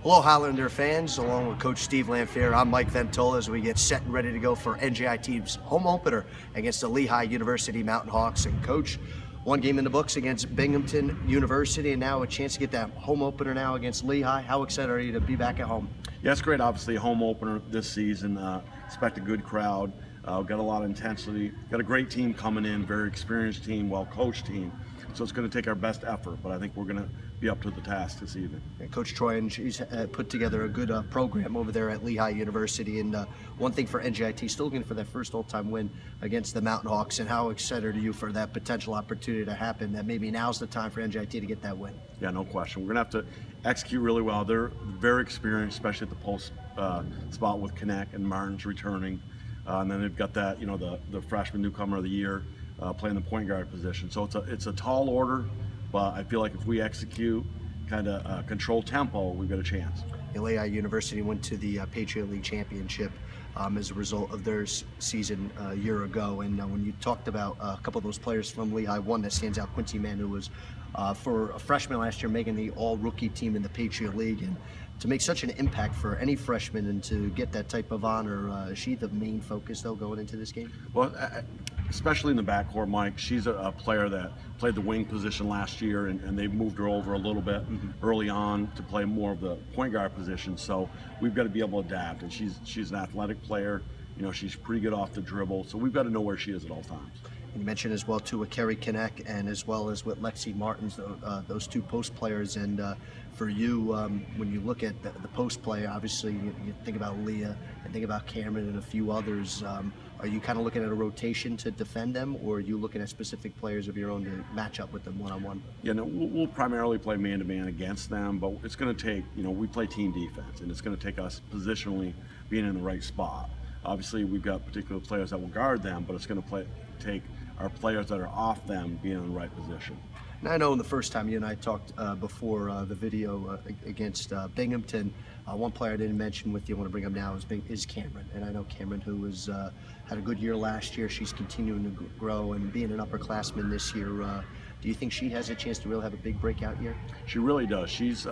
Hello, Highlander fans. Along with Coach Steve Lanpher, I'm Mike Ventola as we get set and ready to go for NJIT's home opener against the Lehigh University Mountain Hawks. And Coach, one game in the books against Binghamton University, and now a chance to get that home opener now against Lehigh. How excited are you to be back at home? Yeah, it's great. Obviously, a home opener this season. Expect a good crowd. Got a lot of intensity. Got a great team coming in, very experienced team, well-coached team. So it's going to take our best effort, but I think we're going to be up to the task this evening. Coach Troy, and she's put together a good program over there at Lehigh University. And one thing for NJIT, still looking for that first all-time win against the Mountain Hawks. And how excited are you for that potential opportunity to happen, that maybe now's the time for NJIT to get that win? Yeah, no question. We're going to have to execute really well. They're very experienced, especially at the post spot with Kinect and Martin's returning. And then they've got that, the freshman newcomer of the year playing the point guard position. So it's a tall order, but I feel like if we execute, kind of control tempo, we've got a chance. Lehigh University went to the Patriot League Championship as a result of their season a year ago. And when you talked about a couple of those players from Lehigh, one that stands out, Quincy Mann, who was for a freshman last year making the all-rookie team in the Patriot League. And to make such an impact for any freshman and to get that type of honor, is she the main focus, though, going into this game? Well, especially in the backcourt, Mike, she's a player that played the wing position last year, and they moved her over a little bit early on to play more of the point guard position. So we've got to be able to adapt, and she's an athletic player. She's pretty good off the dribble, so we've got to know where she is at all times. You mentioned as well too with Kerry Kinect and as well as with Lexi Martins, those two post players. And for you, when you look at the post play, obviously you think about Leah and think about Cameron and a few others. Are you kind of looking at a rotation to defend them, or are you looking at specific players of your own to match up with them one-on-one? Yeah, no, we'll primarily play man-to-man against them, but it's going to take, we play team defense, and it's going to take us positionally being in the right spot. Obviously, we've got particular players that will guard them, but it's going to take our players that are off them being in the right position. Now, I know the first time you and I talked before the video against Binghamton, one player I didn't mention with you, I want to bring up now, is Cameron. And I know Cameron, who had a good year last year, she's continuing to grow, and being an upperclassman this year, do you think she has a chance to really have a big breakout year? She really does. She's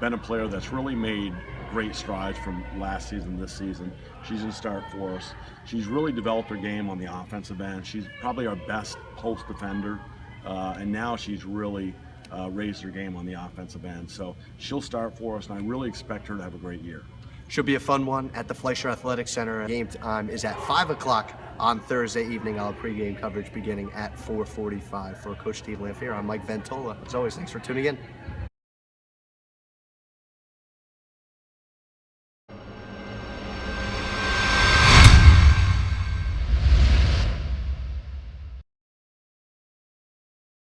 been a player that's really made great strides from last season, this season. She's in start for us. She's really developed her game on the offensive end. She's probably our best post defender, and now she's really raised her game on the offensive end. So she'll start for us, and I really expect her to have a great year. Should be a fun one at the Fleisher Athletic Center. Game time is at 5 o'clock on Thursday evening. I'll have pregame coverage beginning at 4:45. For Coach Steve Lanpher, I'm Mike Ventola. As always, thanks for tuning in.